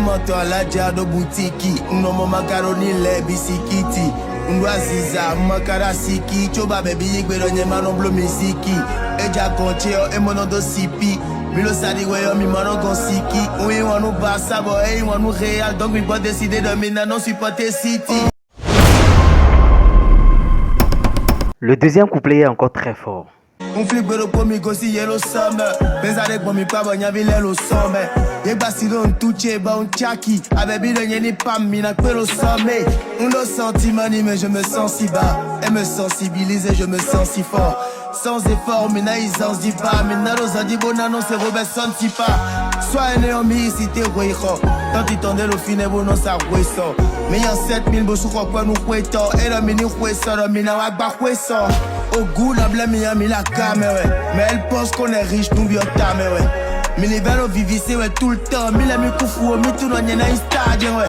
moto la jado boutique. Nomo macaroni le bisikiti. Ngwaziza makarasiki. Choba baby yigbe donye manon blo miziki. Eja koncheo emonodo sipi. Milo sadi weyo mi mano gonsiki. Oui wanou basa bo hey wanou réal. Donc mi pas décidé de mina non supporter City. Le deuxième couplet est encore très fort. Un flip pero por mi gosi yellow summer. Pensare por mi pabo nyavi lelo summer. Ye basilo un touche ba un chaki. Abebi le nyeni pam mina pero summer. Un lo sentiment mais je me sens si bas. Elle me sensibilise et je me sens si fort. Sans effort, mina ils en dit pas. Mina los a dit bon non c'est Robertson si pas. Sois un néomi si t'es weiho. Tant il tendait le fine bon non ça wesso. Mais y'a 7000 bosu kwa nous kweto. Et le mini kweso, le mina wagba kweso. Au goût la blême y'a mis la caméra. Mais elle pense qu'on est riche, nous vieux tamé. Tout le temps,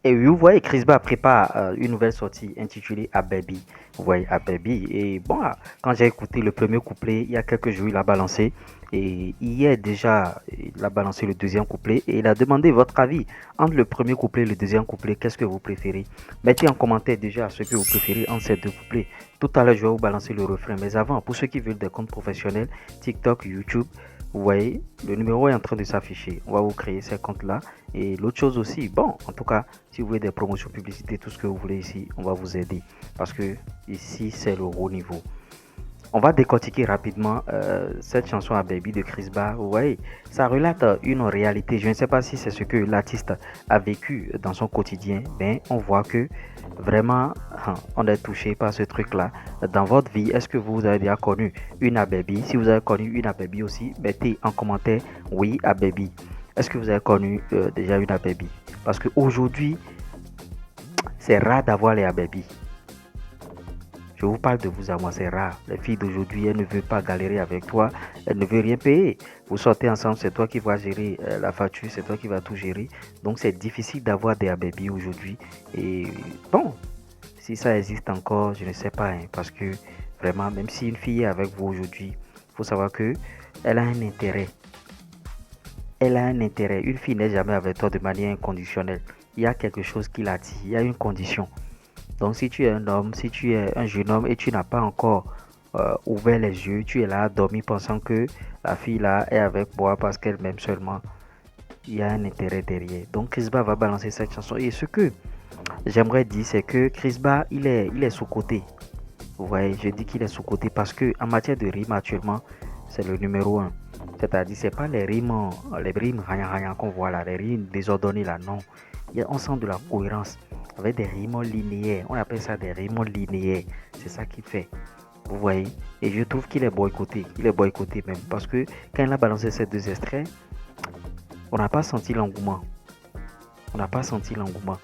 et vous voyez, Chris Ba prépare une nouvelle sortie intitulée A Baby. Vous voyez, A Baby. Et bon, quand j'ai écouté le premier couplet, il y a quelques jours, il a balancé. Et hier déjà, il a balancé le deuxième couplet. Et il a demandé votre avis entre le premier couplet et le deuxième couplet. Qu'est-ce que vous préférez? Mettez en commentaire déjà ce que vous préférez entre ces deux couplets. Tout à l'heure, je vais vous balancer le refrain. Mais avant, pour ceux qui veulent des comptes professionnels, TikTok, YouTube, vous voyez, le numéro est en train de s'afficher. On va vous créer ces comptes-là. Et l'autre chose aussi, bon, en tout cas, si vous voulez des promotions, publicités, tout ce que vous voulez ici, on va vous aider. Parce que ici, c'est le haut niveau. On va décortiquer rapidement cette chanson à Baby de Chris Ba. Vous voyez, ça relate une réalité. Je ne sais pas si c'est ce que l'artiste a vécu dans son quotidien. Mais on voit que vraiment, on est touché par ce truc-là. Dans votre vie, est-ce que vous avez déjà connu une A Baby? Si vous avez connu une A Baby aussi, mettez en commentaire oui A Baby. Est-ce que vous avez connu déjà une A Baby? Parce qu'aujourd'hui, c'est rare d'avoir les A Baby. Je vous parle de vous à moi, c'est rare. Les filles d'aujourd'hui, elles ne veulent pas galérer avec toi. Elles ne veulent rien payer. Vous sortez ensemble, c'est toi qui vas gérer la facture, c'est toi qui vas tout gérer. Donc, c'est difficile d'avoir des baby aujourd'hui. Et bon, si ça existe encore, je ne sais pas. Parce que vraiment, même si une fille est avec vous aujourd'hui, il faut savoir qu'elle a un intérêt. Elle a un intérêt. Une fille n'est jamais avec toi de manière inconditionnelle. Il y a quelque chose qui l'attire. Il y a une condition. Donc si tu es un homme, si tu es un jeune homme et tu n'as pas encore ouvert les yeux, tu es là dormi pensant que la fille là est avec moi parce qu'elle m'aime seulement, il y a un intérêt derrière. Donc Chris Ba va balancer cette chanson. Et ce que j'aimerais dire, c'est que Chris Ba, il est sous-coté. Vous voyez, je dis qu'il est sous-coté parce que en matière de rime actuellement, c'est le numéro 1. C'est-à-dire, c'est pas les rimes rien qu'on voit là, les rimes désordonnées là, non. On sent de la cohérence avec des rimes linéaires. On appelle ça des rimes linéaires. C'est ça qu'il fait. Vous voyez? Et je trouve qu'il est boycotté. Il est boycotté même. Parce que quand il a balancé ces deux extraits, on n'a pas senti l'engouement. On n'a pas senti l'engouement.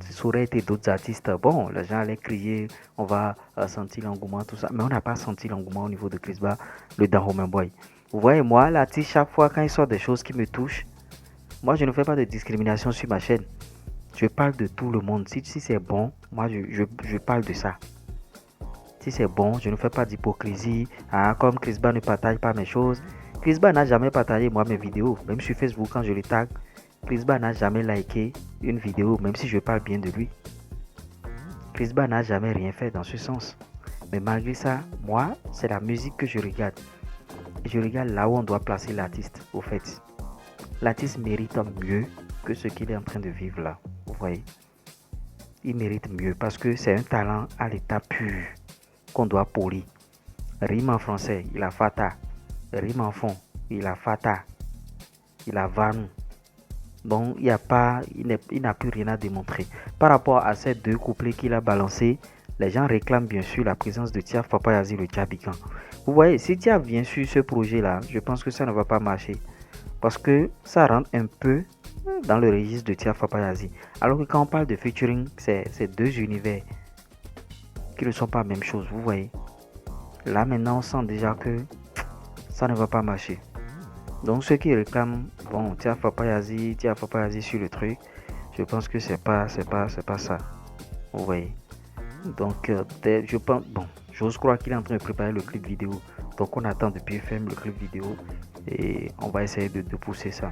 Si ça aurait été d'autres artistes, bon, les gens allaient crier, on va sentir l'engouement, tout ça. Mais on n'a pas senti l'engouement au niveau de Chris Ba, le Dahomey Boy. Vous voyez, moi, l'artiste, chaque fois quand il sort des choses qui me touchent, moi, je ne fais pas de discrimination sur ma chaîne. Je parle de tout le monde. Si c'est bon, moi, je parle de ça. Si c'est bon, je ne fais pas d'hypocrisie. Comme Chris Ba ne partage pas mes choses. Chris Ba n'a jamais partagé, moi, mes vidéos. Même sur Facebook, quand je le tag, Chris Ba n'a jamais liké une vidéo, même si je parle bien de lui. Chris Ba n'a jamais rien fait dans ce sens. Mais malgré ça, moi, c'est la musique que je regarde. Et je regarde là où on doit placer l'artiste, au fait. L'artiste mérite mieux que ce qu'il est en train de vivre là. Vous voyez? Il mérite mieux parce que c'est un talent à l'état pur qu'on doit polir. Rime en français, il a fata. Rime en fond, il a fata. Il a vanou. Donc il n'a plus rien à démontrer. Par rapport à ces deux couplets qu'il a balancés, les gens réclament bien sûr la présence de Tiaf Papayazi le Tchabikan. Vous voyez, si Tiaf vient sur ce projet là, je pense que ça ne va pas marcher. Parce que ça rentre un peu dans le registre de Tiaf Papayazi. Alors que quand on parle de featuring, c'est deux univers qui ne sont pas la même chose, vous voyez. Là maintenant on sent déjà que ça ne va pas marcher. Donc ceux qui réclament, bon, Tiaf Papayazi sur le truc, je pense que c'est pas ça. Vous voyez. Donc je pense, bon, j'ose croire qu'il est en train de préparer le clip vidéo. Donc on attend depuis FM le clip vidéo et on va essayer de pousser ça.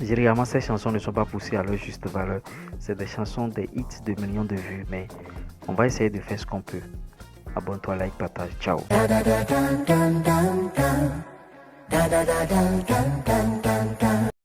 Généralement, ces chansons ne sont pas poussées à leur juste valeur. C'est des chansons, des hits de millions de vues, mais on va essayer de faire ce qu'on peut. Abonne-toi, like, partage. Ciao.